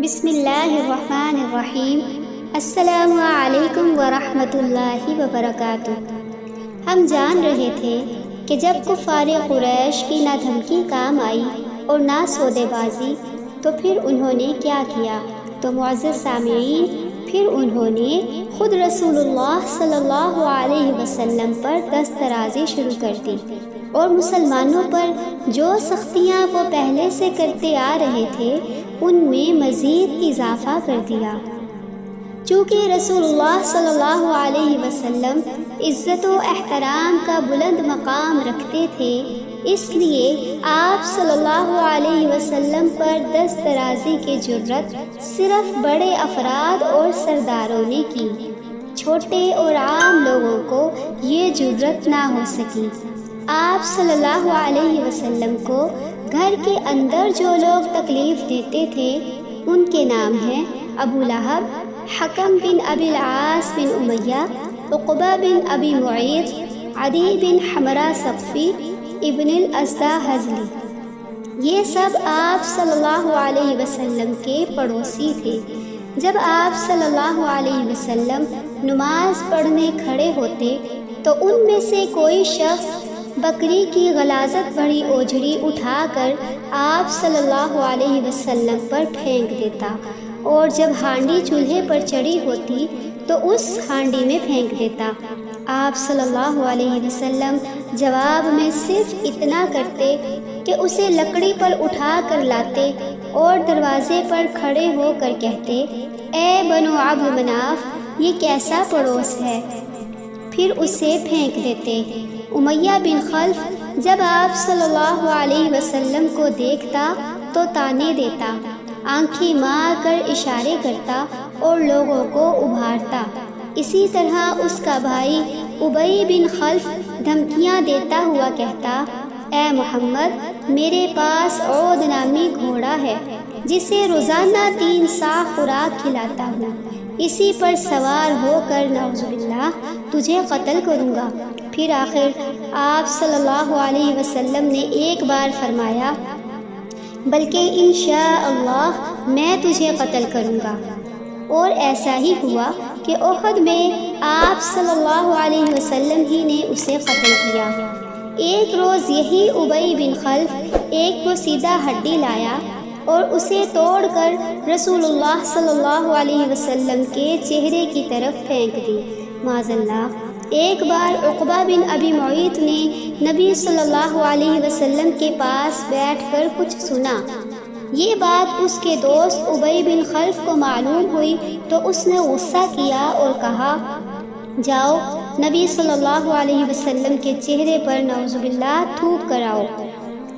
بسم اللہ الرحمن الرحیم۔ السلام علیکم ورحمۃ اللہ وبرکاتہ۔ ہم جان رہے تھے کہ جب کفار قریش کی نہ دھمکی کام آئی اور نہ سودے بازی تو پھر انہوں نے کیا کیا؟ تو معزز سامعین، پھر انہوں نے خود رسول اللہ صلی اللہ علیہ وسلم پر دست درازی شروع کر دی اور مسلمانوں پر جو سختیاں وہ پہلے سے کرتے آ رہے تھے ان میں مزید اضافہ کر دیا۔ چونکہ رسول اللہ صلی اللہ علیہ وسلم عزت و احترام کا بلند مقام رکھتے تھے، اس لیے آپ صلی اللہ علیہ وسلم پر دست درازی کی جرت صرف بڑے افراد اور سرداروں نے کی، چھوٹے اور عام لوگوں کو یہ جرت نہ ہو سکی۔ آپ صلی اللہ علیہ وسلم کو گھر کے اندر جو لوگ تکلیف دیتے تھے ان کے نام ہیں ابو لہب، حکم بن ابی العاص بن امیہ، عقبہ بن ابی معیط، عدی بن حمرہ ثقفی، ابن الازدہ حضلی۔ یہ سب آپ صلی اللہ علیہ وسلم کے پڑوسی تھے۔ جب آپ صلی اللہ علیہ وسلم نماز پڑھنے کھڑے ہوتے تو ان میں سے کوئی شخص بکری کی غلاظت بڑی اوجڑی اٹھا کر آپ صلی اللہ علیہ وسلم پر پھینک دیتا، اور جب ہانڈی چولہے پر چڑھی ہوتی تو اس ہانڈی میں پھینک دیتا۔ آپ صلی اللہ علیہ وسلم جواب میں صرف اتنا کرتے کہ اسے لکڑی پر اٹھا کر لاتے اور دروازے پر کھڑے ہو کر کہتے، اے بنو عبد مناف، یہ کیسا پڑوس ہے؟ پھر اسے پھینک دیتے۔ امیہ بن خلف جب آپ صلی اللہ علیہ وسلم کو دیکھتا تو طعنے دیتا، آنکھیں مار کر اشارے کرتا اور لوگوں کو ابھارتا۔ اسی طرح اس کا بھائی ابی بن خلف دھمکیاں دیتا ہوا کہتا، اے محمد، میرے پاس عود نامی گھوڑا ہے جسے روزانہ 3 صاع خوراک کھلاتا ہوں، اسی پر سوار ہو کر نعوذ باللہ تجھے قتل کروں گا۔ پھر آخر آپ صلی اللہ علیہ وسلم نے ایک بار فرمایا، بلکہ انشاءاللہ میں تجھے قتل کروں گا۔ اور ایسا ہی ہوا کہ احد میں آپ صلی اللہ علیہ وسلم ہی نے اسے قتل کیا۔ ایک روز یہی ابی بن خلف ایک پوسیدہ ہڈی لایا اور اسے توڑ کر رسول اللہ صلی اللہ علیہ وسلم کے چہرے کی طرف پھینک دی، معاذ اللہ۔ ایک بار عقبہ بن ابی معیط نے نبی صلی اللہ علیہ وسلم کے پاس بیٹھ کر کچھ سنا۔ یہ بات اس کے دوست ابی بن خلف کو معلوم ہوئی تو اس نے غصہ کیا اور کہا، جاؤ نبی صلی اللہ علیہ وسلم کے چہرے پر نعوذ باللہ تھوک کر آؤ۔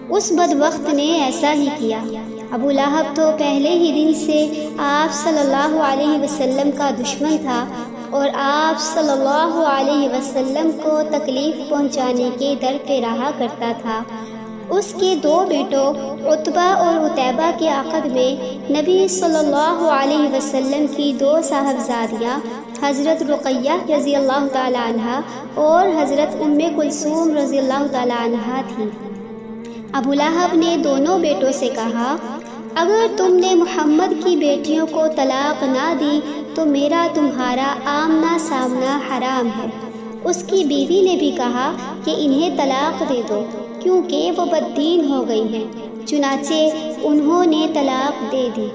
اس بدبخت نے ایسا ہی کیا۔ ابو لہب تو پہلے ہی دن سے آپ صلی اللہ علیہ وسلم کا دشمن تھا اور آپ صلی اللہ علیہ وسلم کو تکلیف پہنچانے کے در پہ رہا کرتا تھا۔ اس کے 2 بیٹوں عتبہ اور عتیبہ کے عقد میں نبی صلی اللہ علیہ وسلم کی 2 صاحبزادیاں حضرت رقیہ رضی اللہ تعالی عنہا اور حضرت ام کلثوم رضی اللہ تعالی عنہا تھیں۔ ابو لہب نے دونوں بیٹوں سے کہا، اگر تم نے محمد کی بیٹیوں کو طلاق نہ دی تو میرا تمہارا آمنا سامنا حرام ہے۔ اس کی بیوی نے بھی کہا کہ انہیں طلاق دے دو کیونکہ وہ بددین ہو گئی ہیں، چنانچہ انہوں نے طلاق دے دی۔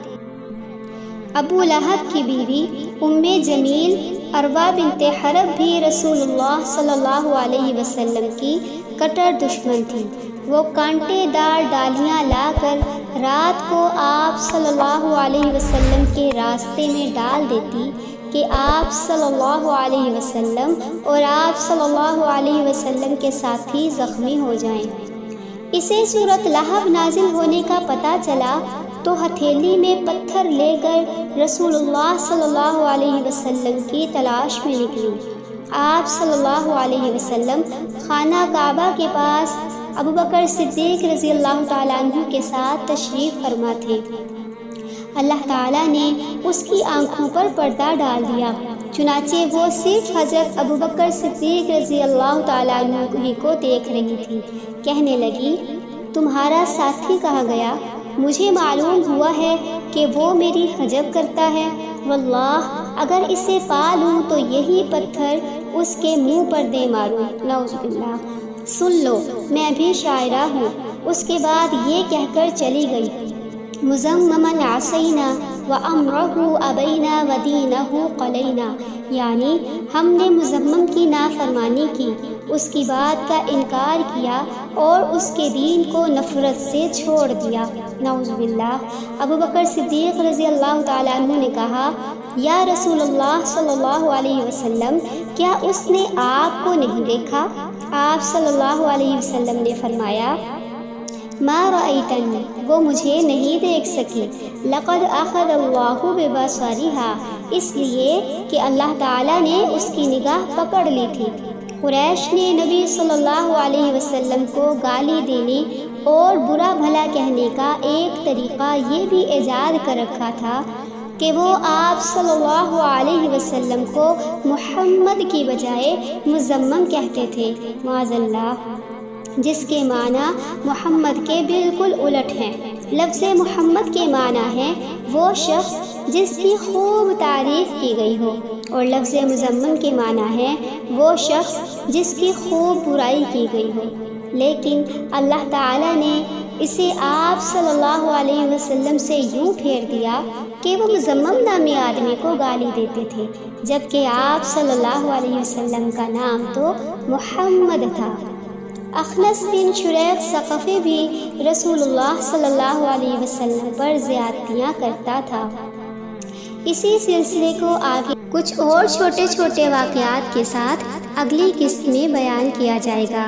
ابو لہب کی بیوی ام جمیل عروہ بنت حرب بھی رسول اللہ صلی اللہ علیہ وسلم کی کٹر دشمن تھی۔ وہ کانٹے دار ڈالیاں لا کر رات کو آپ صلی اللہ علیہ وسلم کے راستے میں ڈال دیتی کہ آپ صلی اللہ علیہ وسلم اور آپ صلی اللہ علیہ وسلم کے ساتھی زخمی ہو جائیں۔ اسے سورۃ لہب نازل ہونے کا پتہ چلا تو ہتھیلی میں پتھر لے کر رسول اللہ صلی اللہ علیہ وسلم کی تلاش میں نکلی۔ آپ صلی اللہ علیہ وسلم خانہ کعبہ کے پاس ابوبکر صدیق رضی اللہ تعالیٰ عنہ کے ساتھ تشریف فرما تھے۔ اللہ تعالیٰ نے اس کی آنکھوں پر پردہ ڈال دیا، چنانچہ وہ صرف حضرت ابوبکر صدیق رضی اللہ تعالیٰ عنہ کو دیکھ رہی تھی۔ کہنے لگی، تمہارا ساتھی کہاں گیا؟ مجھے معلوم ہوا ہے کہ وہ میری حجب کرتا ہے، واللہ اگر اسے پا لوں تو یہی پتھر اس کے منہ پر دے ماروں، نعوذ باللہ۔ سن لو میں بھی شاعرہ ہوں۔ اس کے بعد یہ کہہ کر چلی گئی، مزممن عصینا وامرہ ابینا ودینہ قلینا، یعنی ہم نے مزمم کی نافرمانی کی، اس کی بات کا انکار کیا اور اس کے دین کو نفرت سے چھوڑ دیا، نعوذ باللہ۔ ابو بکر صدیق رضی اللہ تعالیٰ عنہ نے کہا، یا رسول اللہ صلی اللہ علیہ وسلم، کیا اس نے آپ کو نہیں دیکھا؟ آپ صلی اللہ علیہ وسلم نے فرمایا، ما رأیتنی، وہ مجھے نہیں دیکھ سکی، لقد اخذ اللہ ببصرها، اس لیے کہ اللہ تعالیٰ نے اس کی نگاہ پکڑ لی تھی۔ قریش نے نبی صلی اللہ علیہ وسلم کو گالی دینے اور برا بھلا کہنے کا ایک طریقہ یہ بھی ایجاد کر رکھا تھا کہ وہ آپ صلی اللہ علیہ وسلم کو محمد کی بجائے مزمم کہتے تھے، معاذ اللہ، جس کے معنی محمد کے بالکل الٹ ہیں۔ لفظ محمد کے معنی ہے وہ شخص جس کی خوب تعریف کی گئی ہو، اور لفظ مزمم کے معنی ہے وہ شخص جس کی خوب برائی کی گئی ہو، لیکن اللہ تعالیٰ نے اسے آپ صلی اللہ علیہ وسلم سے یوں پھیر دیا کہ وہ مزمم نامی آدمی کو گالی دیتے تھے، جبکہ آپ صلی اللہ علیہ وسلم کا نام تو محمد تھا۔ اخنس بن شریق ثقفی بھی رسول اللہ صلی اللہ علیہ وسلم پر زیادتیاں کرتا تھا۔ اسی سلسلے کو آگے کچھ اور چھوٹے چھوٹے واقعات کے ساتھ اگلی قسط میں بیان کیا جائے گا۔